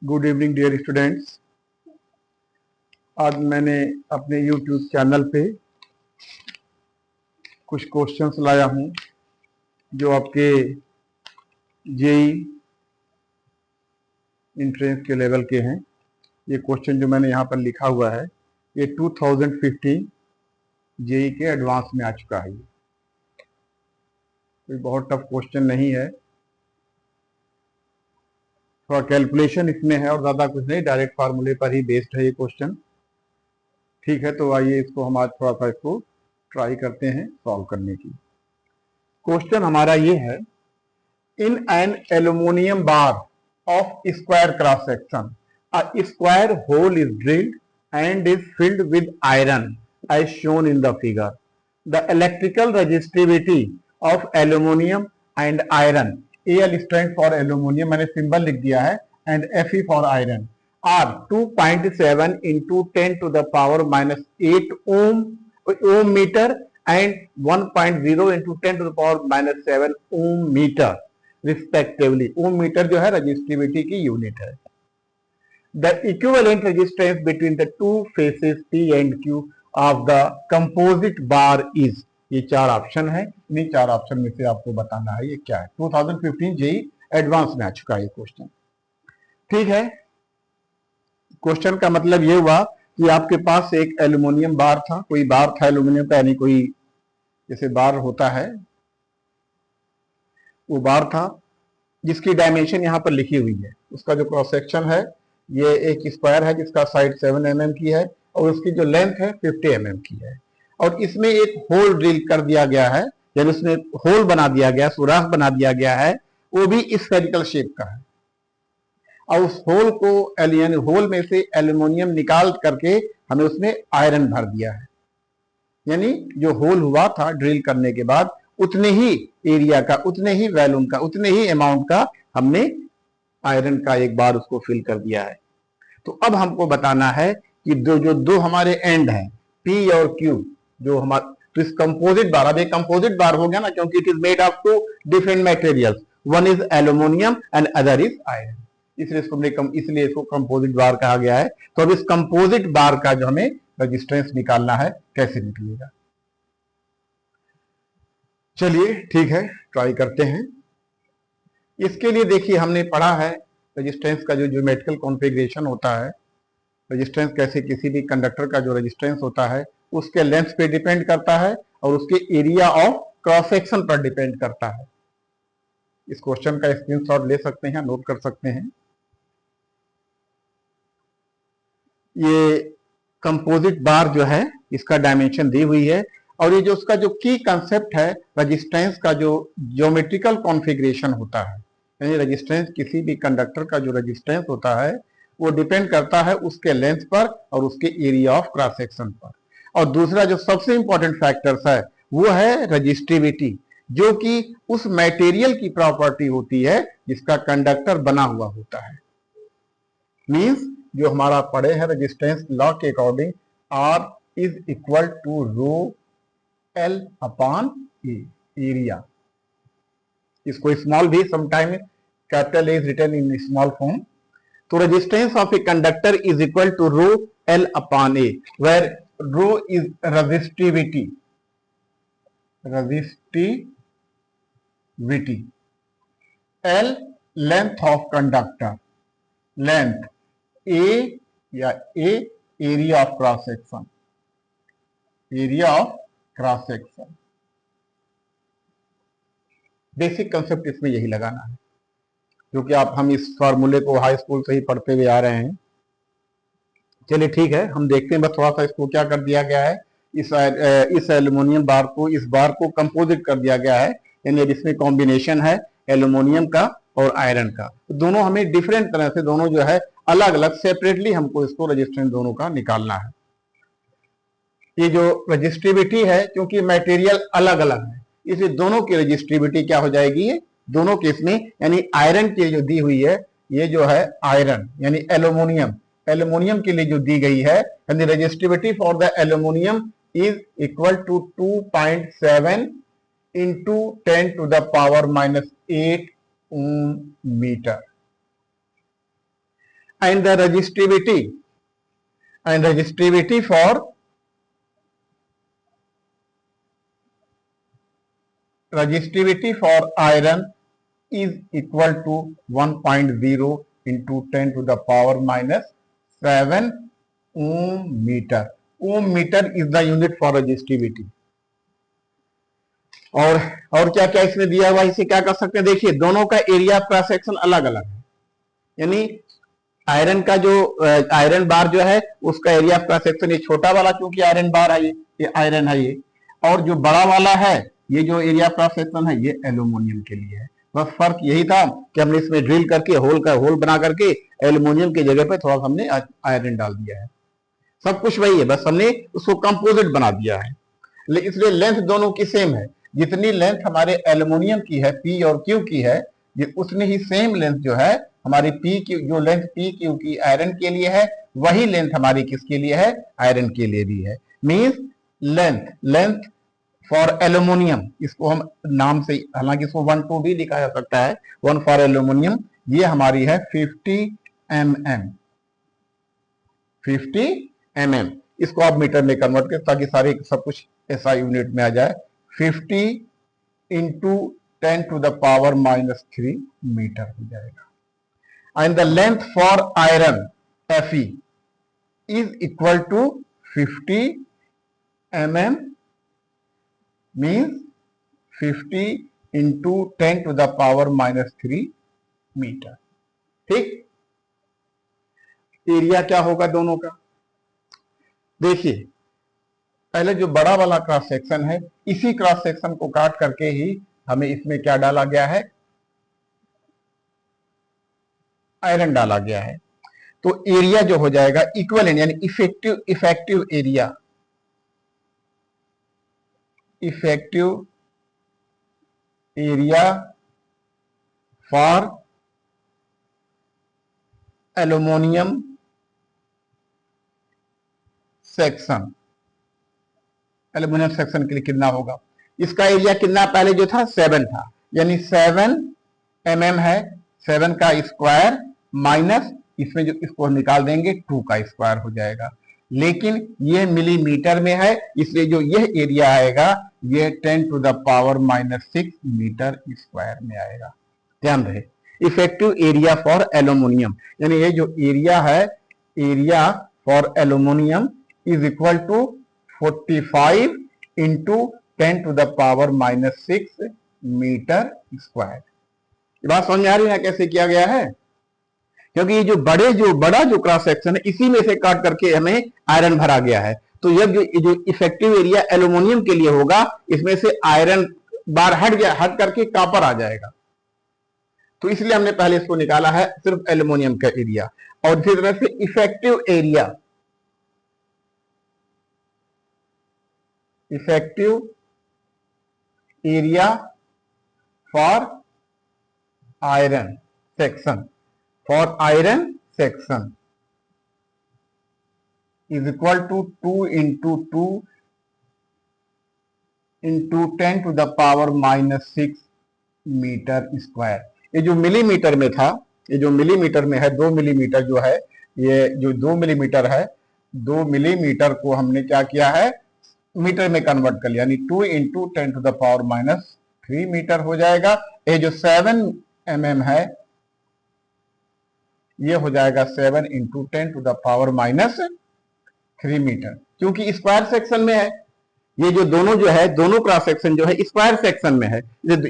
Good evening dear students. आज मैंने अपने YouTube चैनल पे कुछ क्वेश्चंस लाया हूं जो आपके जेई एंट्रेंस के लेवल के हैं। ये क्वेश्चन जो मैंने यहाँ पर लिखा हुआ है ये 2015 जेई के एडवांस में आ चुका है। कोई बहुत टफ क्वेश्चन नहीं है, थोड़ा कैलकुलेशन इसमें है और ज़्यादा कुछ नहीं, डायरेक्ट फार्मूले पर ही बेस्ड है ये क्वेश्चन। ठीक है, तो आइए इसको हम आज थोड़ा सा इसको ट्राई करते हैं सॉल्व करने की। क्वेश्चन हमारा ये है, in an aluminium bar of square cross section a square hole is drilled and is filled with iron as shown in the figure. The electrical resistivity of aluminum and iron, Al stand for aluminum, मैंने symbol लिख दिया है, and Fe for iron are 2.7 into 10 to the power minus 8 ohm meter and 1.0 into 10 to the power minus 7 ohm meter respectively. ohm meter जो है resistivity की unit है। The equivalent resistance between the two faces P and Q of the composite bar is, ये चार option है, इन्हीं चार option में से आपको बताना है ये क्या है। 2015 जेई एडवांस में आ चुका है ये क्वेश्चन। ठीक है, क्वेश्चन का मतलब ये हुआ कि आपके पास एक एल्यूमिनियम बार था, कोई बार था एल्यूमिनियम का, यानी कोई जैसे बार होता है वो बार था जिसकी डायमेंशन यहाँ पर लिखी हुई है। उसका जो क्रॉस सेक्शन है ये एक स्क्वायर है जिसका साइड 7 mm की है और उसकी जो लेंथ है 50 mm की है, और इसमें एक होल ड्रिल कर दिया गया है, यानी उसमें होल बना दिया गया, सुराख बना दिया गया है, वो भी स्फेरिकल शेप का है। और उस होल को यानी होल में से एल्यूमिनियम निकाल करके हमें उसमें आयरन भर दिया है, यानी जो होल हुआ था ड्रिल करने के बाद उतने ही एरिया का, उतने ही वॉल्यूम का, उतने ही अमाउंट का हमने आयरन का एक बार उसको फिल कर दिया है। तो अब हमको बताना है कि दो हमारे एंड हैं P और Q, जो हमारे तो इस कंपोजिट बार, अब ये कंपोजिट बार हो गया ना, क्योंकि it is made of two different materials, one is aluminium and other is iron, इसलिए इसको कंपोजिट बार कहा गया है। तो अब इस कंपोजिट बार का जो हमें रेजिस्टेंस निकालना है, कैसे निकलेगा, चलिए ठीक है ट्राई करते हैं। इसके लिए देखिए हमने पढ़ा है रेजिस्टेंस का जो ज्योमेट्रिकल कॉन्फ़िगरेशन होता है, रेजिस्टेंस कैसे किसी भी कंडक्टर का जो रेजिस्टेंस होता है उसके लेंथ पे डिपेंड करता है और उसके एरिया ऑफ क्रॉस सेक्शन पर डिपेंड करता है। इस क्वेश्चन का स्क्रीनशॉट ले सकते हैं, नोट कर सकते हैं। ये कंपोजिट बार जो है इसका डायमेंशन दी हुई है, और ये जो उसका जो की कंसेप्ट है रेजिस्टेंस का जो ज्योमेट्रिकल कॉन्फ़िगरेशन होता है, यानी रेजिस्टेंस किसी भी कंडक्टर का जो रेजिस्टेंस होता है वो डिपेंड करता है उसके लेंथ पर और उसके एरिया ऑफ क्रॉस सेक्शन पर। और दूसरा जो सबसे इंपॉर्टेंट फैक्टर्स है वो है रेजिस्टिविटी, जो कि उस मटेरियल की प्रॉपर्टी होती है जिसका कंडक्टर बना हुआ होता है। मींस जो हमारा पढ़े हैं रेजिस्टेंस लॉ के according, R is equal to rho L upon A, area. इसको स्मॉल भी sometime capital A is written in small form. तो resistance of a conductor is equal to rho L upon A, where rho is resistivity, L length of conductor, length A या A area of cross section, area of cross section. Basic concept इसमें यही लगाना है, क्योंकि हम इस फार्मूले को हाई स्कूल से ही पढ़ते हुए आ रहे हैं। चलिए ठीक है, हम देखते हैं बस थोड़ा सा इसको क्या कर दिया गया है, इस एल्यूमिनियम बार को, इस बार को कंपोजिट कर दिया गया है, यानी इसमें कॉम्बिनेशन है एल्यूमिनियम का और आयरन का। तो दोनों हमें डिफरेंट तरह से, दोनों जो है अलग अलग सेपरेटली हमको इसको रेजिस्टेंस दोनों का निकालना है। ये जो रेजिस्टिविटी है, क्योंकि मटेरियल अलग अलग है इसलिए दोनों की रेजिस्टिविटी क्या हो जाएगी, दोनों केस में, यानी आयरन की जो दी हुई है, ये जो है आयरन यानी एल्यूमिनियम, एल्यूमिनियम के लिए जो दी गई है, यानी resistivity for the aluminium is equal to 2.7 into 10 to the power minus 8 ohm metre. and the resistivity for iron is equal to 1.0 into 10 to the power minus 7 ohm meter. Ohm meter is the unit for resistivity. और क्या क्या इसमें दिया हुआ, इसे क्या कर सकते हैं, देखिए दोनों का एरिया ऑफ क्रॉस सेक्शन अलग अलग है। यानी आयरन का जो आयरन बार जो है उसका एरिया ऑफ क्रॉस सेक्शन ये छोटा वाला, क्योंकि आयरन बार है, ये आयरन है ये, और जो बड़ा वाला है ये जो एरिया ऑफ क्रॉस सेक्शन है ये एल्यूमिनियम के लिए है। बस फर्क यही था कि हमने इसमें ड्रिल करके होल बना करके एल्यूमिनियम की जगह पे थोड़ा हमने आयरन डाल दिया है। सब कुछ वही है, बस हमने उसको कंपोजिट बना दिया है। इसलिए लेंथ दोनों की सेम है। जितनी लेंथ हमारे एल्यूमिनियम की है पी और क्यू की है, उतनी ही सेम लेंथ जो है हमारी पी की, जो लेंथ पी क्यू की आयरन के लिए है वही लेंथ हमारी किसके लिए है, आयरन के लिए भी है। मींस लेंथ फॉर एल्यूमिनियम, इसको हम नाम से, हालांकि इसको 1 2 भी लिखा जा सकता है, 1 फॉर एल्यूमिनियम, ये हमारी है 50 mm। 50 mm, इसको आप मीटर में कन्वर्ट करें ताकि सारे सब कुछ ऐसा यूनिट में आ जाए। 50 into 10 to the power minus 3 metre हो जाएगा। And the length for iron Fe is equal to 50 mm, means 50 into 10 to the power minus 3 metre. ठीक, एरिया क्या होगा दोनों का, देखिए पहले जो बड़ा वाला क्रॉस सेक्शन है, इसी क्रॉस सेक्शन को काट करके ही हमें इसमें क्या डाला गया है, आयरन डाला गया है। तो एरिया जो हो जाएगा इक्विवेलेंट, यानी effective area for aluminium section, aluminium section के लिए कितना होगा, इसका एरिया कितना पहले जो था 7 था, यानी 7 mm है, 7 का स्क्वायर माइनस इसमें जो इसको निकाल देंगे 2 का स्क्वायर हो जाएगा। लेकिन ये मिलीमीटर में है, इसलिए जो यह एरिया आएगा ये 10 to the power minus 6 metre square में आएगा। ध्यान रहे, इफेक्टिव एरिया फॉर एल्यूमिनियम, यानी ये जो एरिया है, area for aluminium is equal to 45 into 10 to the power minus 6 metre square. ये बात समझ में आ रही है कैसे किया गया है, क्योंकि ये जो बड़ा जो क्रॉस सेक्शन है इसी में से काट करके हमें आयरन भरा गया है। तो यह जो इफेक्टिव एरिया एल्यूमिनियम के लिए होगा, इसमें से आयरन बार हट करके कॉपर आ जाएगा। तो इसलिए हमने पहले इसको निकाला है सिर्फ एल्यूमिनियम का एरिया। और इसी तरह से effective area for iron section is equal to 2 into 2 into 10 to the power minus 6 metre square. ये जो मिलीमीटर में था, ये जो मिलीमीटर में है 2 मिलीमीटर जो है, ये जो 2 मिलीमीटर है, 2 मिलीमीटर को हमने क्या किया है, मीटर में कन्वर्ट कर लिया, यानी 2 into 10 to the power minus 3 metre हो जाएगा। ये जो 7 mm है ये हो जाएगा 7 into 10 to the power minus 3 metre, क्योंकि स्क्वायर सेक्शन में है। ये जो दोनों दोनों क्रॉस सेक्शन जो है स्क्वायर सेक्शन में है।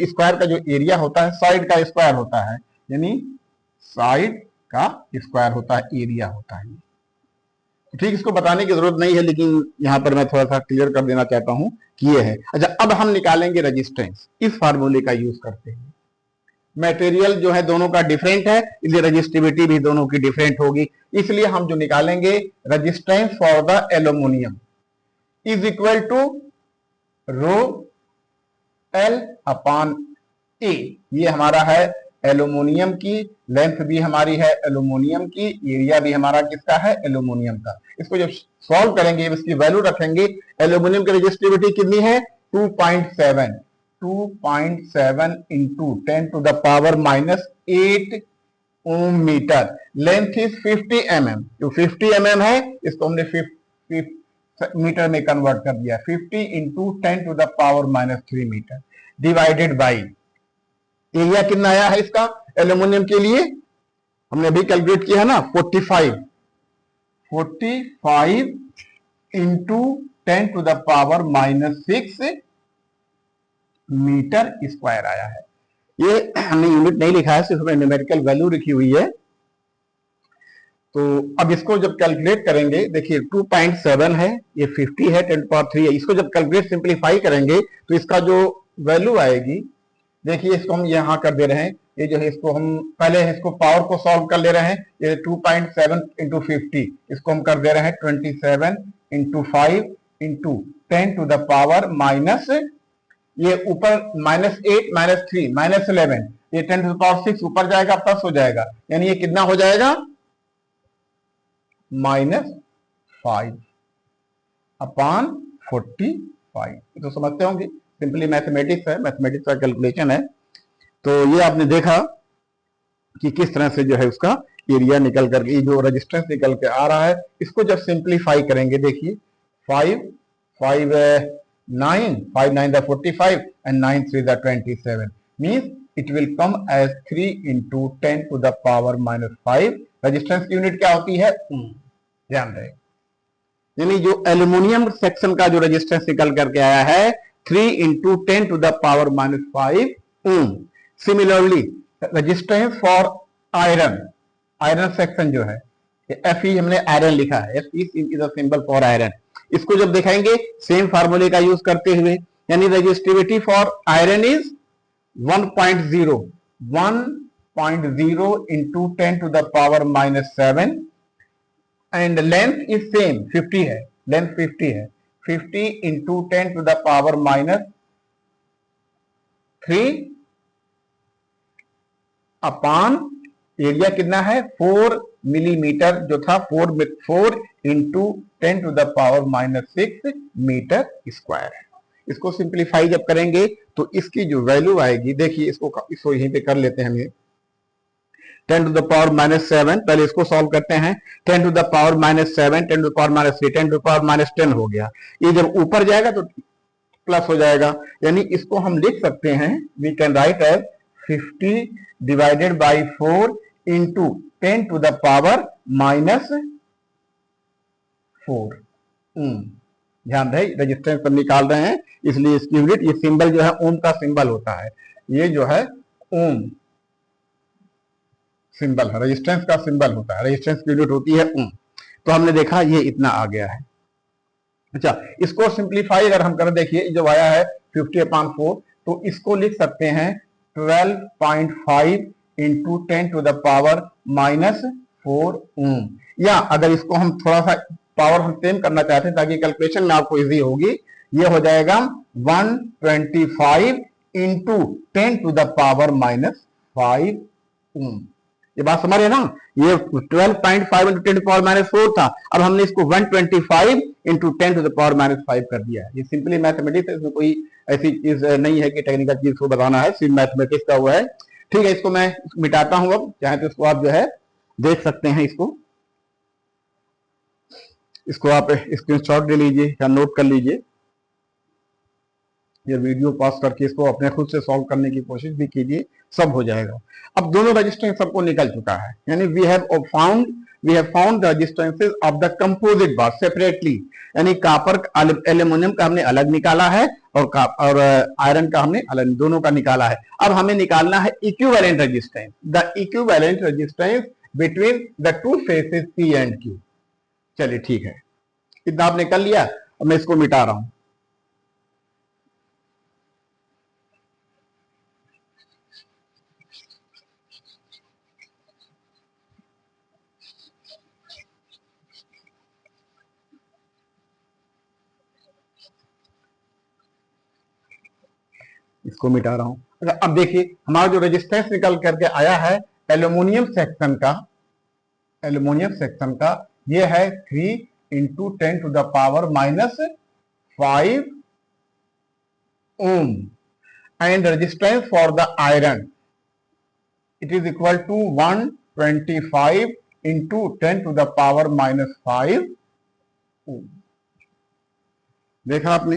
स्क्वायर का जो एरिया होता है साइड का स्क्वायर होता है, यानी साइड का स्क्वायर होता है, एरिया होता है। ठीक, इसको बताने की जरूरत नहीं है, लेकिन यहां पर मैं थोड़ा सा क्लियर कर देना चाहता हूं कि ये है। अच्छा, अब हम निकालेंगे रेजिस्टेंस इस फार्मूले का यूज करते हैं। मटेरियल जो है दोनों का डिफरेंट है, इसलिए रेजिस्टिविटी भी दोनों की डिफरेंट होगी। इसलिए हम जो निकालेंगे resistance for the aluminium is equal to rho L upon A. ये हमारा है एल्यूमिनियम की, लेंथ भी हमारी है एल्यूमिनियम की, एरिया भी हमारा किसका है, एल्यूमिनियम का। इसको जब सॉल्व करेंगे, इसकी वैल्यू रखेंगे, एल्यूमिनियम की रेजिस्टिविटी कितनी है 2.7 into 10 to the power minus 8 ohm metre, length is 50 mm, जो 50 mm है इसको हमने 50 मीटर में कन्वर्ट कर दिया, 50 into 10 to the power -3 metre divided by area कितना आया है इसका एल्यूमिनियम के लिए, हमने अभी कैलकुलेट किया है ना 45 into 10 to the power -6 metre square आया है। ये हमने यूनिट नहीं लिखा है, सिर्फ हमें न्यूमेरिकल वैल्यू लिखी हुई है। तो अब इसको जब कैलकुलेट करेंगे, देखिए 2.7 है, ये 50 है, 10⁻³ है, इसको जब कैलकुलेट सिंप्लीफाई करेंगे तो इसका जो वैल्यू आएगी, देखिए इसको हम यहां कर दे रहे हैं, ये जो है इसको हम पहले इसको पावर को सॉल्व कर ले रहे हैं, ये 2.7 इंटू 50 इसको हम कर दे रहे हैं 27 into 5 into 10 to the power minus, ये ऊपर -8 -3 -11, ये 10 टू द पावर 6 ऊपर जाएगा प्लस हो जाएगा, यानी ये कितना हो जाएगा -5 अपॉन 45। तो समझते होंगे, सिंपली मैथमेटिक्स है, मैथमेटिक्स का कैलकुलेशन है। तो ये आपने देखा कि किस तरह से जो है उसका एरिया निकल करके, जो रेजिस्टेंस निकल के आ रहा है, इसको जब सिंप्लीफाई करेंगे, देखिए 5 9 5 9 the 45 and 9 3 the 27 means it will come as 3 into 10 to the power -5। Resistance की यूनिट क्या होती है ध्यान रहे, यानी जो एल्यूमिनियम सेक्शन का जो रेजिस्टेंस निकल करके आया है 3 into 10 to the power -5 ohm. Similarly resistance for iron, iron section जो है Fe हमने आयरन लिखा है, Fe is a symbol for iron, इसको जब दिखाएंगे सेम फार्मूले का यूज करते हुए, यानी resistivity for iron is 1.0 into 10 to the power -7 and length is same 50 है, लेंथ 50 है, 50 into 10 to the power -3 upon area कितना है 4 मिलीमीटर जो था 4 into 10 to the power -6 metre square है। इसको सिंप्लीफाई जब करेंगे तो इसकी जो वैल्यू आएगी, देखिए इसको यहीं पे कर लेते हैं हम, 10 टू द पावर -7, पहले इसको सॉल्व करते हैं, 10 to the power -7 10 to the power -3 10 to the power -10 हो गया, ये जब ऊपर जाएगा तो प्लस हो जाएगा, यानी इसको हम लिख सकते हैं, we can write as 50 divided by 4 into 10 to the power -4। ध्यान रहे रेजिस्टेंस पर निकाल रहे हैं, इसलिए इसकी यूनिट, ये सिंबल जो है ओम का सिंबल होता है, ये जो है ओम सिंबल है, रेजिस्टेंस का सिंबल होता है, रेजिस्टेंस की यूनिट होती है ओम। तो हमने देखा ये इतना आ गया है। अच्छा, इसको सिंप्लीफाई अगर हम करें, देखिए जो आया है 50/4, तो इसको लिख सकते हैं 12.5 इंटू 10 टू द पावर -4 ओम, या अगर इसको हम थोड़ा सा पावर हम सेम करना चाहते हैं ताकि कैलकुलेशन में आपको इजी होगी, ये हो जाएगा 125 इंटू 10 टू द पावर -5 ओम। ये बात समझ रहे ना, ये 12.5 इंटू 10 टू पावर -4 था, अब हमने इसको 125 इंटू 10 टू द पावर -5 कर दिया है। ये सिंपली मैथमेटिक्स है, इसमें कोई ऐसी चीज नहीं है कि टेक्निकल चीज को बताना है, सिर्फ मैथमेटिक्स का हुआ है। ठीक है, इसको मैं मिटाता हूं, अब चाहे तो इसको आप जो है देख सकते हैं, इसको आप स्क्रीनशॉट ले लीजिए या नोट कर लीजिए, या वीडियो पॉज करके इसको अपने खुद से सॉल्व करने की कोशिश भी कीजिए, सब हो जाएगा। अब दोनों रेजिस्टेंस सबको निकल चुका है, यानी we have found the resistances of the composite bar separately, यानी कॉपर एल्यूमिनियम का हमने अलग निकाला है और आयरन का हमने अलग, दोनों का निकाला है। अब हमें निकालना है equivalent resistance, the equivalent resistance between the two faces P and Q। चलिए ठीक है, इतना आपने कर लिया, अब मैं इसको मिटा रहा हूं। इसको मिटा रहा हूं। अब देखिए हमारा जो रेजिस्टेंस निकल करके आया है एल्यूमिनियम सेक्शन का ये है 3 into 10 to the power -5 ohm, and resistance for the iron it is equal to 1 125 into 10⁻⁻5 ohm. देखा आपने,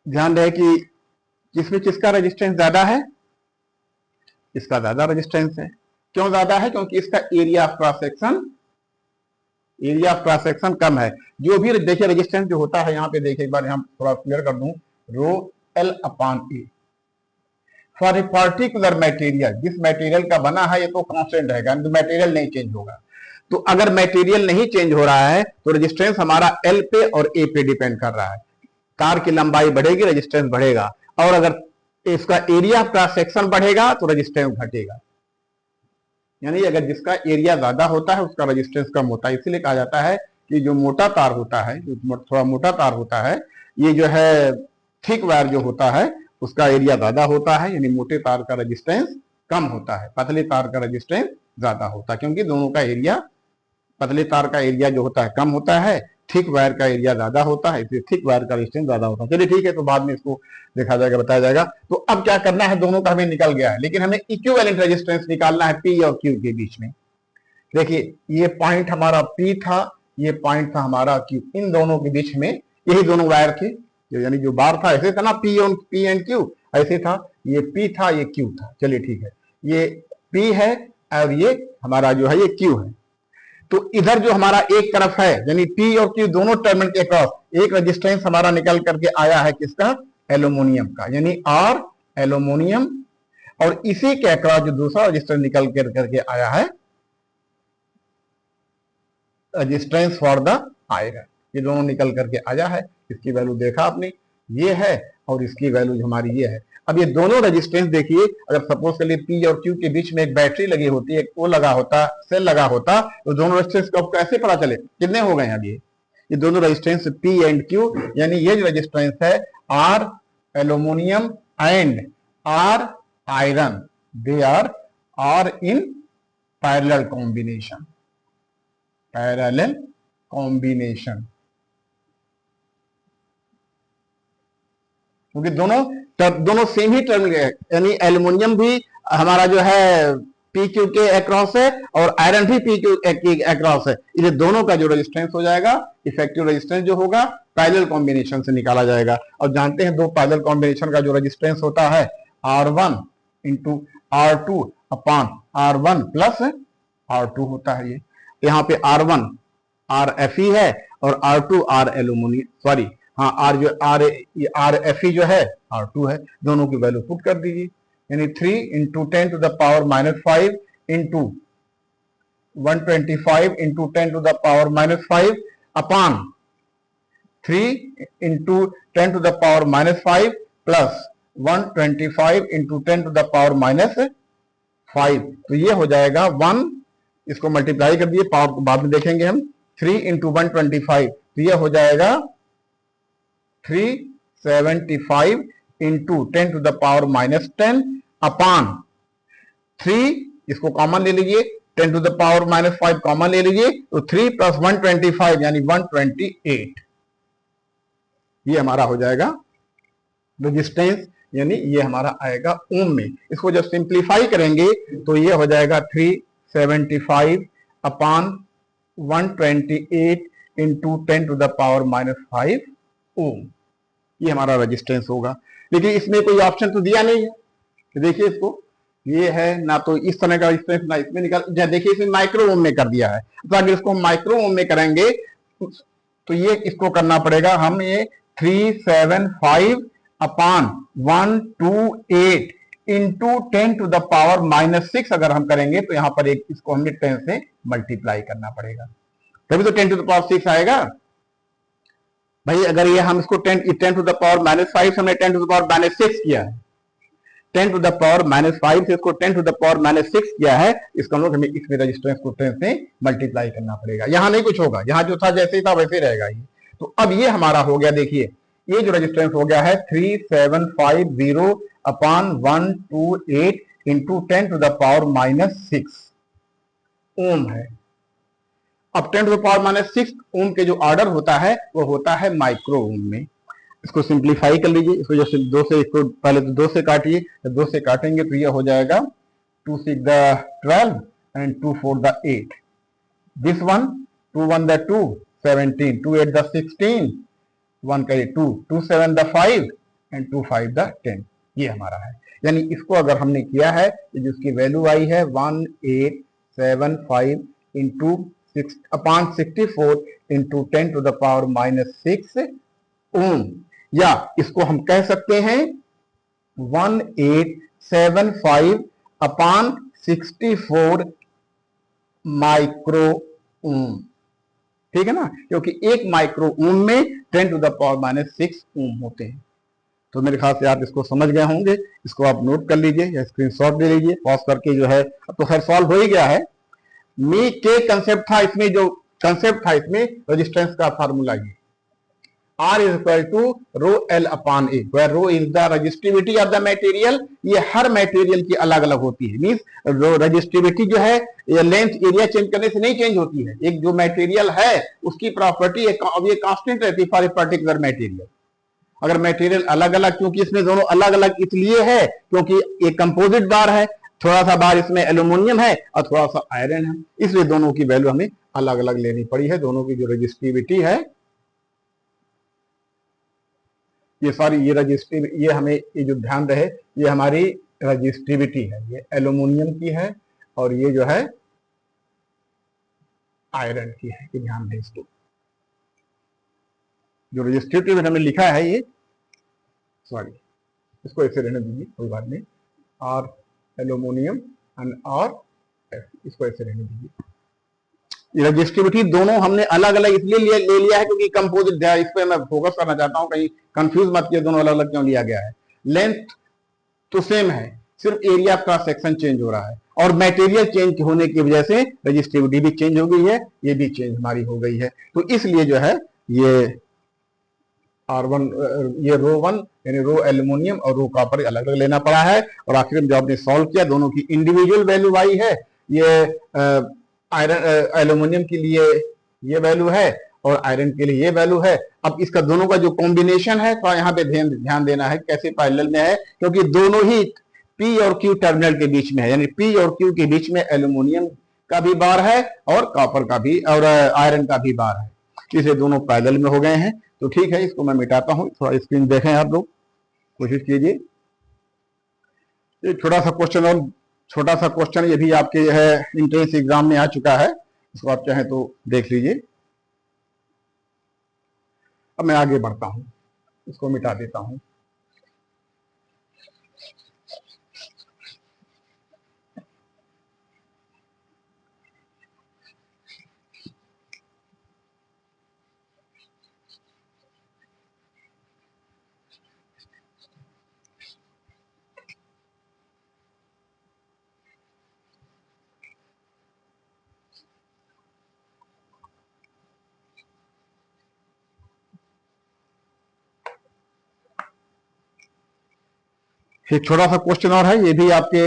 ध्यान रहे कि किसमें किसका रेजिस्टेंस ज्यादा है, इसका ज्यादा रेजिस्टेंस है। क्यों ज्यादा है? क्योंकि इसका एरिया ऑफ क्रॉस सेक्शन कम है। जो भी देखिए रेजिस्टेंस जो होता है, यहाँ पे देखिए एक बार यहाँ थोड़ा क्लियर कर दूं, रो L upon A for a particular material, जिस मटेरियल का बना है ये तो कांस्टेंट रहेगा, मटेरियल नहीं चेंज होगा। तो अगर मटेरियल नहीं चेंज हो रहा है तो रेजिस्टेंस हमारा एल पे और ए पे डिपेंड कर रहा है। तार की लंबाई बढ़ेगी, रेजिस्टेंस बढ़ेगा, और अगर इसका एरिया ऑफ क्रॉस सेक्शन बढ़ेगा तो रेजिस्टेंस घटेगा। यानी अगर जिसका एरिया ज्यादा होता है उसका रेजिस्टेंस कम होता है। इसीलिए कहा जाता है कि जो मोटा तार होता है, जो थोड़ा मोटा तार होता है, ये जो है थिक वायर जो होता है उसका एरिया ज्यादा होता है, यानी मोटे तार का रेजिस्टेंस कम होता है, पतले तार का रेजिस्टेंस ज्यादा होता है। क्योंकि दोनों का एरिया, पतले तार का एरिया जो होता है कम होता है, थिक वायर का एरिया ज्यादा होता है, इसलिए थिक वायर का रेजिस्टेंस ज्यादा होता है। चलिए ठीक है, तो बाद में इसको देखा जाएगा, बताया जाएगा। तो अब क्या करना है, दोनों का हमें निकल गया है, लेकिन हमें इक्विवेलेंट रेजिस्टेंस निकालना है पी और क्यू के बीच में। देखिए ये पॉइंट हमारा पी था, ये पॉइंट था हमारा क्यू, इन दोनों के बीच में यही दोनों वायर थे, यानी जो बार था ऐसे था ना, पी एंड क्यू ऐसे था, ये पी था ये क्यू था। चलिए ठीक है, ये पी है और ये हमारा जो है ये क्यू है। तो इधर जो हमारा एक तरफ है, यानी पी और क्यू दोनों टर्मिनल के अक्रॉस एक रेजिस्टेंस हमारा निकल करके आया है, किसका? एल्यूमिनियम का, यानी आर एल्यूमिनियम, और इसी के अक्रॉस जो दूसरा रेजिस्टेंस निकल करके आया है, रेजिस्टेंस फॉर द आयरन, ये दोनों निकल करके आया है। इसकी वैल्यू देखा आपने, ये है, और इसकी वैल्यू हमारी ये है। अब ये दोनों रेजिस्टेंस देखिए, अगर सपोज कर लिए पी और क्यू के बीच में एक बैटरी लगी होती है, वो लगा होता, सेल लगा होता, तो दोनों रेजिस्टेंस को कैसे पता चले कितने हो गए हैं? अब ये दोनों रेजिस्टेंस पी एंड क्यू, यानी ये जो रेजिस्टेंस है R aluminium and R iron, they are in parallel combination, parallel combination, क्योंकि दोनों सेम ही टर्मिनल है, यानी एल्यूमिनियम भी हमारा जो है पी क्यू के अक्रॉस है और आयरन भी पी क्यू के अक्रॉस है। ये दोनों का जो रेजिस्टेंस हो जाएगा, इफेक्टिव रेजिस्टेंस जो होगा, पैरेलल कॉम्बिनेशन से निकाला जाएगा। और जानते हैं दो पैरेलल कॉम्बिनेशन का जो रेजिस्टेंस होता है R1 into R2 upon R1 plus R2 होता है। ये यहाँ पे R1 RFE है और R2 R एल्यूमिनियम, सॉरी हाँ, आर जो RFE जो है R2 है। दोनों की वैल्यू पुट कर दीजिए, यानी 3 into 10⁻⁵ into 125 into 10⁻⁵ upon 3 into 10⁻⁵ plus 125 into 10⁻⁵। तो ये हो जाएगा 1, इसको मल्टीप्लाई कर दिए, पावर को बाद में देखेंगे हम। 3 इंटू 125, तो ये हो जाएगा 375 इंटू 10⁻⁻10 अपॉन 3, इसको कॉमन ले लीजिए, 10⁻⁵ कॉमन ले लीजिए, तो 3 प्लस 125 यानी 128, ये हमारा हो जाएगा रेजिस्टेंस, यानी ये हमारा आएगा ओम में। इसको जब सिंप्लीफाई करेंगे तो ये हो जाएगा 375 अपॉन 128 इंटू 10⁻⁵ ओम, ये हमारा रेजिस्टेंस होगा। लेकिन इसमें कोई ऑप्शन तो दिया नहीं है, देखिए इसको, ये है ना तो इस तरह का रेजिस्टेंस ना इसमें निकाल, देखिए इसमें माइक्रो ओम में कर दिया है। तो अगर इसको माइक्रो ओम में करेंगे तो ये इसको करना पड़ेगा हम, ये 375 अपॉन 128 इंटू 10⁻⁻6 अगर हम करेंगे तो यहाँ पर एक इसको हमें 10 से मल्टीप्लाई करना पड़ेगा, तभी तो 10⁻6 आएगा भाई। अगर ये हम इसको 10⁻⁻5 हमने 10⁻⁻6 किया है, 10⁻⁻5 से इसको 10⁻⁻6 किया है, इसका मतलब हमें इसमें रेजिस्टेंस को 10 से मल्टीप्लाई करना पड़ेगा। यहां नहीं कुछ होगा, यहां जो था जैसे ही था वैसे रहेगा ये। तो अब ये हमारा हो गया, देखिए ये जो रेजिस्टेंस हो गया है 3750 अपॉन 128 इंटू 10⁻⁻6 ओम है। अब 10⁻⁻6 ओम के जो ऑर्डर होता है वो होता है माइक्रो ओम में। इसको सिंप्लीफाई कर लीजिए, इसको जैसे 2 से, इसको पहले तो 2 से काटिए, जब 2 से काटेंगे तो ये हो जाएगा 2 6 the 12 and 2 4 the 8. This one 2 1 the 2 17, 2 8 the 16, 1 का 2 2 7 the 5 and 2 5 the 10. ये हमारा है, यानी इसको अगर हमने किया है तो जिसकी वैल्यू आई है 1875 into 6/64 into 10 to the power -6 ohm, या इसको हम कह सकते हैं 1875/64 माइक्रो ओम। ठीक है ना, क्योंकि एक माइक्रो ओम में 10 टू द पावर -6 ओम होते हैं। तो मेरे ख्याल से आप इसको समझ गए होंगे, इसको आप नोट कर लीजिए या स्क्रीनशॉट ले लीजिए, पॉज करके जो है, अब तो खैर सॉल्व हो ही गया है। मी के कंसेप्ट था इसमें, जो कंसेप्ट था इसमें रेजिस्टेंस का फार्मूला ये R is equal to rho L upon A, where rho is the resistivity of the material. ये हर मटेरियल की अलग अलग होती है, मींस रेजिस्टिविटी जो है ये लेंथ एरिया चेंज करने से नहीं चेंज होती है। एक जो मटेरियल है उसकी प्रॉपर्टी ये कांस्टेंट रहती है फॉर ए पर्टिकुलर मटेरियल। अगर मटेरियल अलग अलग, क्योंकि इसमें दोनों अलग अलग इसलिए है क्योंकि एक कंपोजिट बार है, थोड़ा सा बार इसमें एल्यूमिनियम है और थोड़ा सा आयरन है, इसलिए दोनों की वैल्यू हमें अलग अलग लेनी पड़ी है। दोनों की जो रजिस्टिविटी है, ये सारी ये रजिस्टिव, ये हमें ये जो ध्यान रहे, ये हमारी रजिस्टिविटी है, ये एल्यूमिनियम की है और ये जो है आयरन की है, ये ध्यान दें इसको। जो रजिस्टिविटी में हमने लिखा है ये, सॉरी इसको ऐसे रहने दीजिए, कोई बात नहीं, और एल्यूमिनियम एंड और इसको ऐसे रहने दीजिए। रजिस्टिविटी दोनों हमने अलग अलग इसलिए ले लिया है क्योंकि कंपोजिट है, इस पर मैं फोकस करना चाहता हूं, कहीं कंफ्यूज मत किया दोनों अलग अलग क्यों लिया गया है। लेंथ तो सेम है, सिर्फ एरिया का सेक्शन चेंज हो रहा है और मटेरियल चेंज होने की वजह से रजिस्टिविटी भी चेंज हो गई है, ये भी चेंज हमारी हो गई है। तो इसलिए जो है ये R1, ये रो 1 यानी रो एल्यूमिनियम और रो कॉपर अलग अलग लेना पड़ा है। और आखिर में जो आपने सॉल्व किया, दोनों की इंडिविजुअल वैल्यू आई है। ये आयरन एल्यूमिनियम के लिए ये वैल्यू है और आयरन के लिए ये वैल्यू है। अब इसका दोनों का जो कॉम्बिनेशन है, तो यहाँ पे ध्यान देना है कैसे पैरेलल में है, क्योंकि दोनों ही P और Q टर्मिनल के बीच में है, यानी P और Q के बीच में एल्यूमिनियम का भी बार है और कॉपर का भी और आयरन का भी बार है, इसलिए दोनों पैरेलल में हो गए हैं। तो ठीक है, इसको मैं मिटाता हूं, थोड़ा स्क्रीन देखें आप लोग, कोशिश कीजिए। ये छोटा सा क्वेश्चन, और छोटा सा क्वेश्चन ये भी आपके है एंट्रेंस एग्जाम में आ चुका है, इसको आप चाहें तो देख लीजिए। अब मैं आगे बढ़ता हूं, इसको मिटा देता हूं। एक छोटा सा क्वेश्चन और है, ये भी आपके,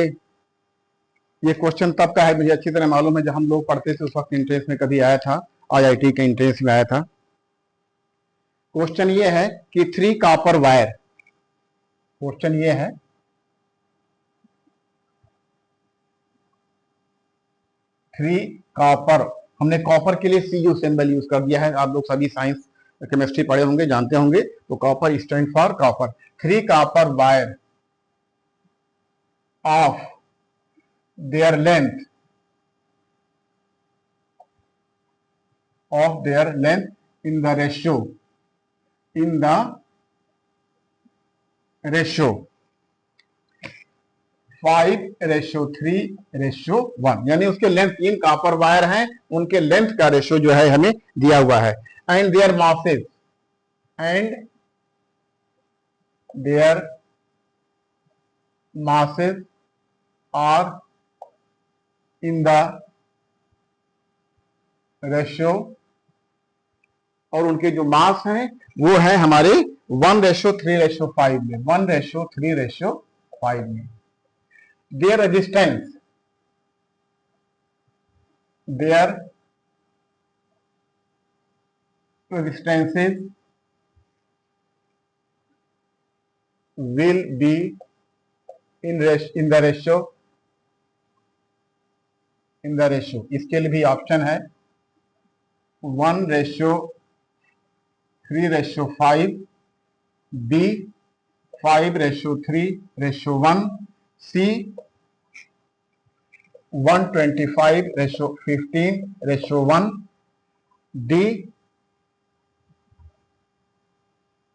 ये क्वेश्चन तब का है, मुझे अच्छी तरह मालूम है, जब हम लोग पढ़ते थे उस वक्त एंट्रेंस में कभी आया था, IIT के एंट्रेंस में आया था। क्वेश्चन ये है कि 3 कॉपर वायर, क्वेश्चन ये है 3 कॉपर, हमने कॉपर के लिए Cu सिंबल यूज कर दिया है, आप लोग सभी साइंस केमिस्ट्री पढ़े होंगे, जानते होंगे। तो copper stand for copper. 3 copper wire of their length in the ratio 5:3:1, यानी उसके लेंथ, 3 कॉपर वायर हैं, उनके लेंथ का रेशियो जो है हमें दिया हुआ है। And their masses are in the ratio, और उनके जो मास हैं वो है हमारे 1:3:5 में, 1:3:5 में। Their resistances will be in the ratio in the ratio, इसके लिए भी ऑप्शन है 1:3:5, B 5:3:1, C 125:15:1, D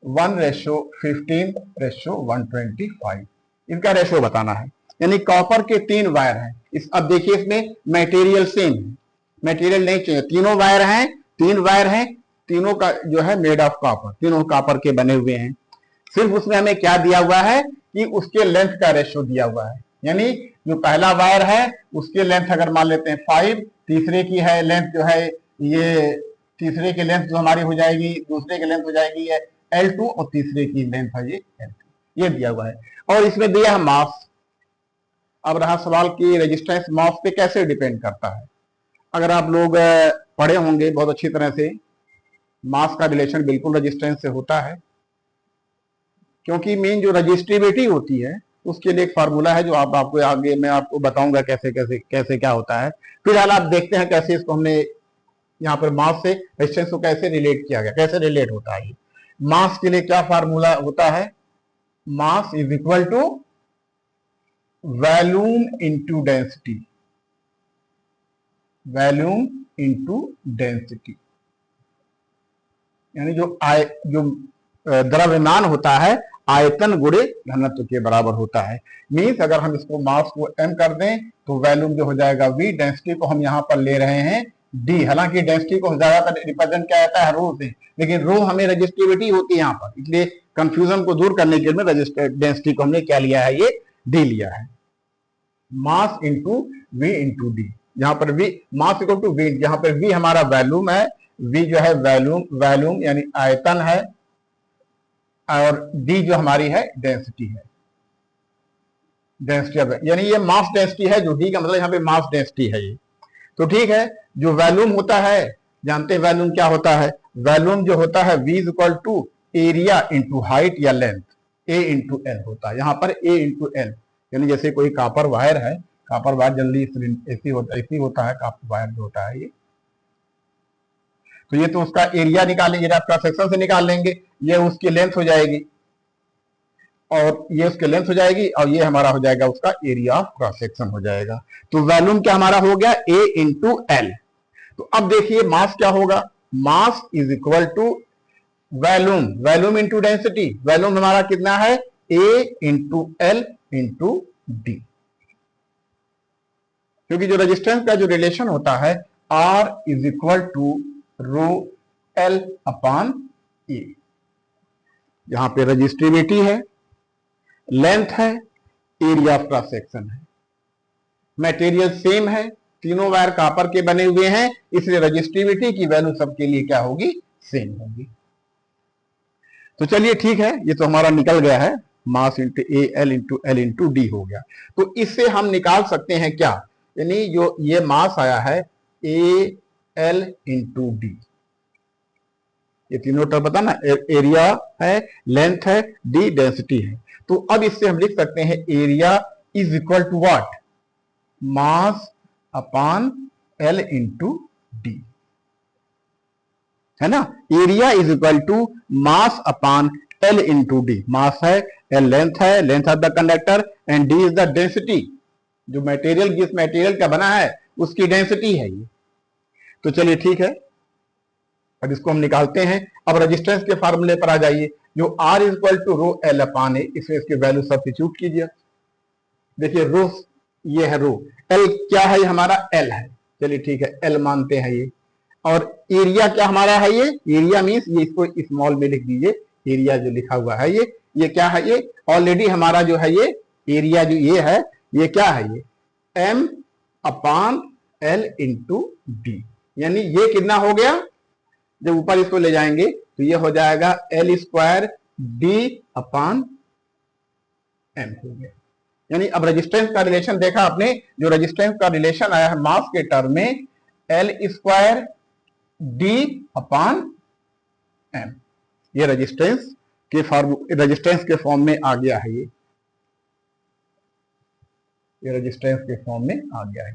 1:15:125। इसका रेशियो बताना है। यानी कॉपर के 3 वायर हैं। अब देखिए इसमें मटेरियल सेम है, मटेरियल नहीं चाहिए, तीनों वायर हैं, 3 वायर हैं, तीनों का जो है मेड ऑफ कॉपर, तीनों कॉपर के बने हुए हैं। सिर्फ उसमें हमें क्या दिया हुआ है कि उसके लेंथ का रेशियो दिया हुआ है। यानी जो पहला वायर है उसके लेंथ अगर मान लेते हैं 5, तीसरे की है लेंथ जो है ये, तीसरे की लेंथ जो हमारी हो जाएगी, दूसरे की लेंथ हो जाएगी ये L2 और तीसरे की लेंथ है ये L3, ये दिया हुआ है। और इसमें दिया है मास। अब रहा सवाल कि रेजिस्टेंस मास पे कैसे डिपेंड करता है। अगर आप लोग पढ़े होंगे बहुत अच्छी तरह से, मास का रिलेशन बिल्कुल रेजिस्टेंस से होता है, क्योंकि मेन जो रजिस्टिविटी होती है उसके लिए एक फार्मूला है जो आपको आगे मैं आपको बताऊंगा कैसे कैसे कैसे क्या होता है। फिलहाल आप देखते हैं कैसे इसको हमने यहाँ पर मास से रेजिस्टेंस को कैसे रिलेट किया गया, कैसे रिलेट होता है। मास के लिए क्या फार्मूला होता है, mass is equal to volume into density, volume into density. यानी जो द्रव्यमान होता है आयतन गुणे घनत्व के बराबर होता है। मीन्स अगर हम इसको मास को m कर दें तो वॉल्यूम जो हो जाएगा v, डेंसिटी को हम यहाँ पर ले रहे हैं d। हालांकि डेंसिटी को ज्यादातर रिप्रेजेंट क्या आता है रो से, लेकिन रो हमें रजिस्टिविटी होती है यहाँ पर, इसलिए कंफ्यूजन को दूर करने के लिए डेंसिटी को हमने क्या लिया है, ये d लिया है। Mass into v into D, यहाँ पर v mass equal to v, यहाँ पर v हमारा वॉल्यूम है, v जो है वॉल्यूम यानी आयतन है, और d जो हमारी है डेंसिटी है, डेंसिटी यानी ये मास डेंसिटी है, जो d का मतलब यहाँ पे मास डेंसिटी है ये। तो ठीक है, जो वॉल्यूम होता है जानते हैं वॉल्यूम क्या होता है, वॉल्यूम जो होता है v is equal to area into height या लेंथ, a इंटू एल होता है। यहाँ पर a इंटू एल, यानी जैसे कोई कॉपर वायर है, कॉपर वायर जल्दी ऐसी होता है कॉपर वायर जो होता है ये, तो ये तो उसका एरिया निकालेंगे, आप क्रॉस सेक्शन से निकाल लेंगे, ये उसकी लेंथ हो जाएगी और ये उसकी लेंथ हो जाएगी, और ये हमारा हो जाएगा उसका एरिया ऑफ क्रॉस सेक्शन हो जाएगा। तो वॉल्यूम क्या हमारा हो गया A इंटू एल। तो अब देखिए मास क्या होगा, mass is equal to volume, volume into density, volume हमारा कितना है A into L into D, क्योंकि जो रेजिस्टेंस का जो रिलेशन होता है R is equal to rho L upon A. यहां पे रजिस्टिविटी है, लेंथ है, एरिया ऑफ क्रॉस सेक्शन है, मटेरियल सेम है, तीनों वायर कॉपर के बने हुए हैं, इसलिए रजिस्टिविटी की वैल्यू सबके लिए क्या होगी, सेम होगी। तो चलिए ठीक है, ये तो हमारा निकल गया है, mass into A L into D हो गया। तो इससे हम निकाल सकते हैं क्या, यानी जो ये मास आया है ए एल इंटू डी, ये तीनों टर्म पता ना, एरिया है, लेंथ है, डी डेंसिटी है। तो अब इससे हम लिख सकते हैं area is equal to what, mass upon L into D, है ना। Area is equal to mass upon L into D, mass है, एल लेंथ है, length of the conductor, and D is the density, जो material जिस material का बना है उसकी डेंसिटी है ये। तो चलिए ठीक है, अब इसको हम निकालते हैं। अब रेजिस्टेंस के फार्मूले पर आ जाइए, जो R is equal to rho L upon A, इसमें इसकी वैल्यू सब्स्टिट्यूट कीजिए। देखिए रो ये है रो, एल क्या है, हमारा एल है, चलिए ठीक है एल मानते हैं ये, और एरिया क्या हमारा है, ये एरिया मीन्स ये, इसको स्मॉल में लिख दीजिए, एरिया जो लिखा हुआ है ये क्या है, ये ऑलरेडी हमारा जो है ये एरिया जो ये है, ये क्या है, ये m upon L into D, यानी ये कितना हो गया, जब ऊपर इसको ले जाएंगे तो ये हो जाएगा L square D upon M हो गया। यानी अब रेजिस्टेंस का रिलेशन देखा आपने, जो रेजिस्टेंस का रिलेशन आया है मास के टर्म में, L square D upon M, ये रेजिस्टेंस के फॉर्म में आ गया है, ये रेजिस्टेंस के फॉर्म में आ गया है।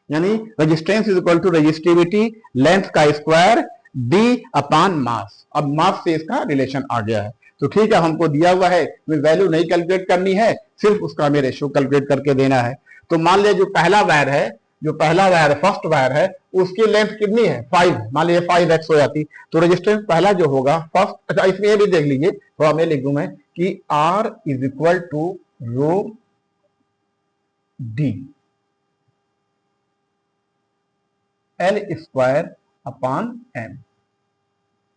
यानी resistance is equal to resistivity length का स्क्वायर डी अपान मास। अब मास से इसका रिलेशन आ गया है, तो ठीक है, हमको दिया हुआ है, वैल्यू नहीं कैलकुलेट करनी है, सिर्फ उसका हमें रेशियो कैलकुलेट करके देना है। तो मान लिया जो पहला वायर है, जो पहला वायर फर्स्ट वायर है, उसकी लेंथ कितनी है 5, मान लीजिए 5x हो जाती, तो रेजिस्टेंस पहला जो होगा फर्स्ट, अच्छा इसमें ये भी देख लीजिए, थोड़ा मैं लिख दूं मैं कि R is equal to rho D L square upon M.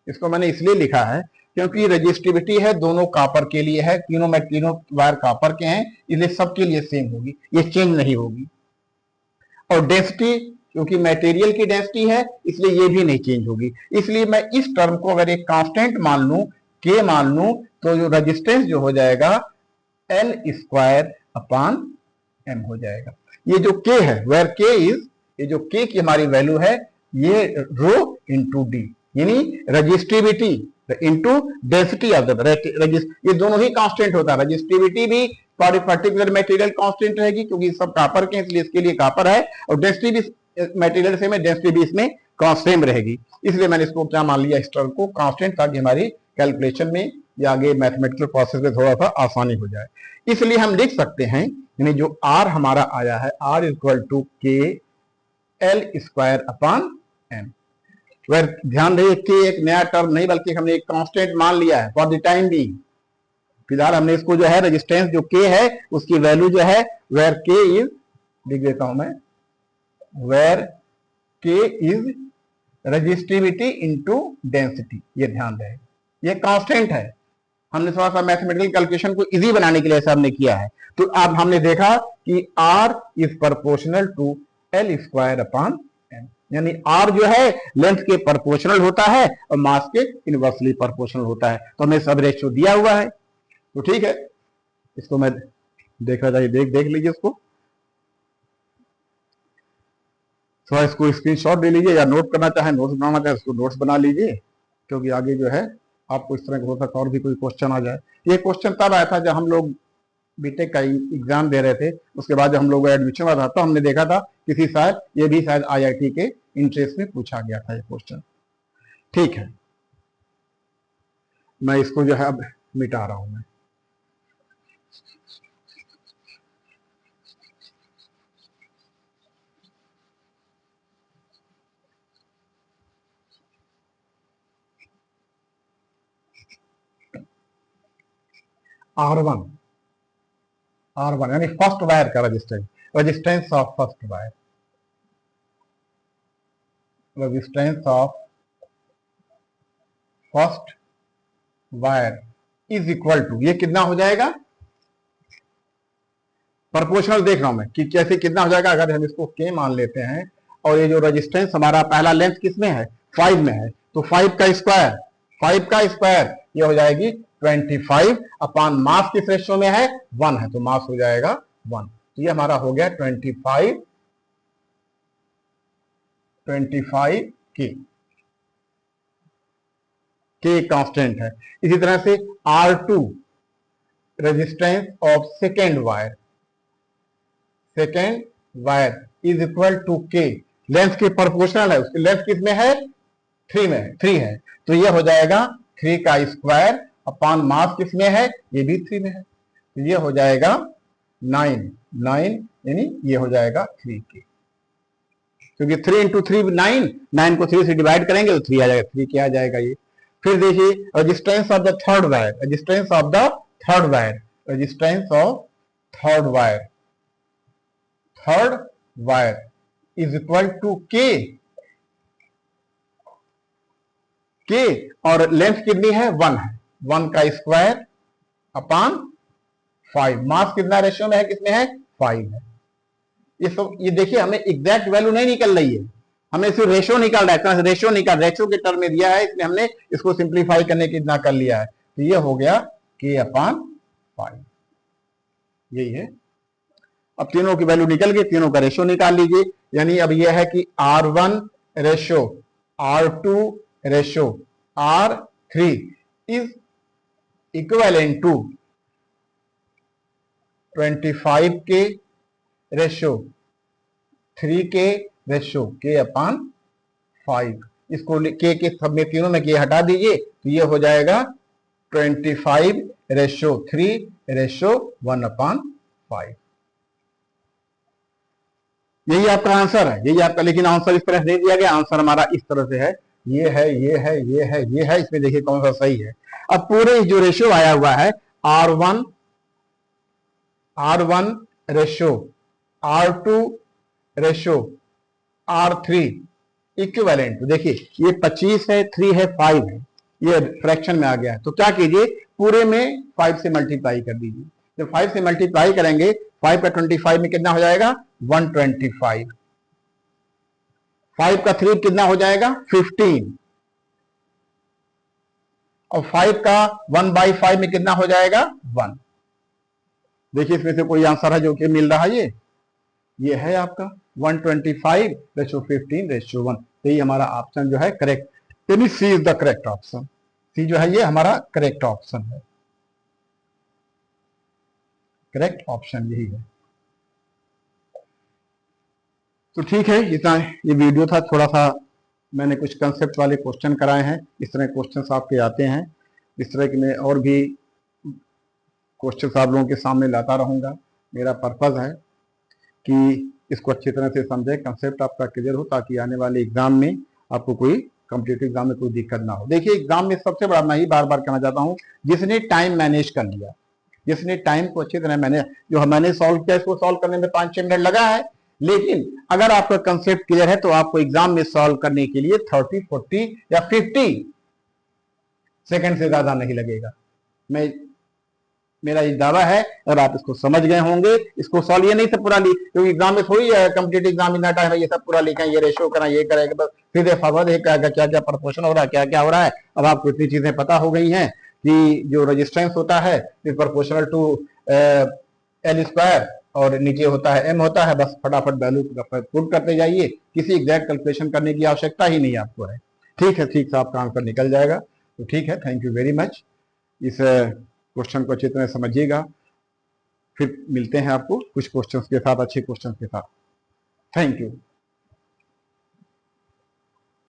इसको मैंने इसलिए लिखा है क्योंकि रजिस्टिविटी है दोनों कॉपर के लिए है, तीनों वायर कॉपर के हैं, इसलिए सबके लिए सेम होगी, ये चेंज नहीं होगी। और डेंसिटी, क्योंकि मटेरियल की डेंसिटी है इसलिए ये भी नहीं चेंज होगी। इसलिए मैं इस टर्म को अगर एक कांस्टेंट मान लूं, के मान लूं, तो जो रेजिस्टेंस जो हो जाएगा एल स्क्वायर अपान एम हो जाएगा। ये जो के है, वेयर के इज, ये जो के की हमारी वैल्यू है, ये रो इंटू डी, यानी resistivity into density of the, ये दोनों ही कांस्टेंट होता है। रजिस्टिविटी भी पर्टिकुलर मटेरियल कांस्टेंट रहेगी क्योंकि सब कॉपर के, इसलिए इसके लिए कॉपर है, और डेंसिटी भी मटेरियल सेम है, डेंसिटी भी इसमें सेम रहेगी। इसलिए मैंने इसको क्या मान लिया, इस टर्म को कांस्टेंट, ताकि हमारी कैलकुलेशन में या आगे मैथमेटिकल प्रोसेस में थोड़ा सा आसानी हो जाए। इसलिए हम लिख सकते हैं, यानी जो आर हमारा आया है, आर इक्वल टू के एल स्क्वायर अपान एम। वह ध्यान रहे कि एक नया टर्म नहीं, बल्कि हमने एक कांस्टेंट मान लिया है फॉर द टाइम बीइंग। फिलहाल हमने इसको जो है रेजिस्टेंस जो के है उसकी वैल्यू जो है वेयर के इज, लिख देता हूं मैं, वेयर के इज रेजिस्टिविटी इनटू डेंसिटी। ये ध्यान रहे, ये कांस्टेंट है। हमने थोड़ा सा मैथमेटिकल कैलकुलेशन को इजी बनाने के लिए ऐसा हमने किया है। तो अब हमने देखा कि R is proportional to L square upon M, यानी R जो है लेंथ के प्रोपोर्शनल होता है और मास के इनवर्सली प्रोपोर्शनल होता है। तो हमें सब रेशियो दिया हुआ है, तो ठीक है, इसको मैं देखा जाए, देख लीजिए इसको, थोड़ा इसको स्क्रीनशॉट ले लीजिए, या नोट करना चाहे नोट्स बनाना चाहे उसको नोट्स बना लीजिए, क्योंकि आगे जो है आपको इस तरह का हो सकता और भी कोई क्वेश्चन आ जाए। ये क्वेश्चन तब आया था जब हम लोग बीटेक का एग्जाम दे रहे थे, उसके बाद जब हम लोग एडमिशन हुआ था तो हमने देखा था किसी शायद, ये भी शायद IIT के इंटरेस्ट में पूछा गया था ये क्वेश्चन। ठीक है, मैं इसको जो है अब मिटा रहा हूं मैं। R1 यानी फर्स्ट वायर का resistance of first wire, resistance of first wire is equal to, ये कितना हो जाएगा, प्रोपोर्शनल देख रहा हूं मैं कि कैसे कितना हो जाएगा। अगर हम इसको के मान लेते हैं और ये जो रेजिस्टेंस हमारा पहला लेंथ किसमें है 5 में है, तो 5 का स्क्वायर ये हो जाएगी 25 अपान मास किस रेशियो में है 1 है, तो मास हो जाएगा 1। तो ये हमारा हो गया 25 के कांस्टेंट है। इसी तरह से R2 resistance of second wire is equal to K, length के प्रोपोर्शनल है, उसकी लेंथ किसमें है 3 है, तो ये हो जाएगा 3 का स्क्वायर अपान मास किसमें है, ये भी 3 में है, तो ये हो जाएगा 9, यानी ये हो जाएगा 3 के, क्योंकि 3 इंटू 3 9 को 3 से डिवाइड करेंगे तो 3 आ जाएगा, 3 क्या आ जाएगा ये। फिर देखिए resistance of the third wire is equal to K और लेंथ कितनी है 1 का स्क्वायर अपान 5, मास कितना रेशियो में है, किसमें है 5 है। ये देखिए हमें एग्जैक्ट वैल्यू नहीं निकल रही है, हमने सिर्फ रेशियो निकाल रहा है, रेशियो के टर्म में दिया है, इसलिए हमने इसको सिंप्लीफाई करने की इतना कर लिया है, तो ये हो गया के अपान 5, यही है। अब तीनों की वैल्यू निकल गई, तीनों का रेशियो निकाल लीजिए, यानी अब यह है कि R1 ratio R2 ratio R3 is equivalent to 25 के रेशियो 3k/5। इसको k के सब में तीनों में k हटा दीजिए तो ये हो जाएगा 25/3/1/5। यही आपका आंसर है, यही आपका, लेकिन आंसर इस तरह से नहीं दिया गया, आंसर हमारा इस तरह से है, ये है, ये है, ये है, ये है, इसमें देखिए कौन सा सही है। अब पूरे जो रेशियो आया हुआ है R1 ratio R2 ratio R3 equivalent, देखिए ये 25 है, 3 है, 5 है, ये फ्रैक्शन में आ गया है, तो क्या कीजिए पूरे में 5 से मल्टीप्लाई कर दीजिए। जब 5 से मल्टीप्लाई करेंगे 5 का 25 में कितना हो जाएगा 125, 5 का 3 कितना हो जाएगा 15, और 5 का 1/5 में कितना हो जाएगा 1। देखिए इसमें से कोई आंसर है जो कि मिल रहा है, ये है आपका 125/15/1। तो ये हमारा ऑप्शन जो है करेक्ट, यानी सी इज द करेक्ट ऑप्शन। सी जो है ये हमारा करेक्ट ऑप्शन है, करेक्ट ऑप्शन यही है। तो ठीक है, इतना ये वीडियो था, थोड़ा सा मैंने कुछ कंसेप्ट वाले क्वेश्चन कराए हैं, इस तरह क्वेश्चंस आपके आते हैं, इस तरह के मैं और भी क्वेश्चंस आप लोगों के सामने लाता रहूँगा। मेरा पर्पज़ है कि इसको अच्छी तरह से समझें, कंसेप्ट आपका क्लियर हो, ताकि आने वाले एग्जाम में आपको कोई कॉम्पिटिटिव एग्जाम में कोई दिक्कत ना हो। देखिए एग्जाम में सबसे बड़ा, मैं ही बार बार कहना चाहता हूँ, जिसने टाइम मैनेज कर लिया, जिसने टाइम को अच्छी तरह मैंने जो मैंने सॉल्व किया, इसको सॉल्व करने में 5-6 मिनट लगा है, लेकिन अगर आपका कंसेप्ट क्लियर है तो आपको एग्जाम में सॉल्व करने के लिए 30, 40 या 50 सेकंड से ज्यादा नहीं लगेगा। मेरा ये दावा है, अगर आप इसको समझ गए होंगे, इसको सॉल्व ये नहीं सब पूरा क्योंकि एग्जाम में थोड़ी कॉम्पिटिटिव एग्जाम इतना टाइम है ये सब पूरा लिखें, ये रेशियो करें, ये करेंगे, बस सीधे फॉरवर्ड है, क्या क्या प्रपोर्शन हो रहा है, क्या क्या हो रहा है। अब आपको इतनी चीजें पता हो गई हैं कि जो रेजिस्टेंस होता है इज प्रोपोर्शनल टू L², और नीचे होता है M होता है, बस फटाफट वैल्यू पुट करते जाइए, किसी एग्जैक्ट कैलकुलेशन करने की आवश्यकता ही नहीं आपको है। ठीक है, ठीक से आपका आंसर निकल जाएगा। तो ठीक है, थैंक यू वेरी मच। इस क्वेश्चन को अच्छी तरह समझिएगा, फिर मिलते हैं आपको कुछ क्वेश्चंस के साथ, अच्छे क्वेश्चंस के साथ। Thank you.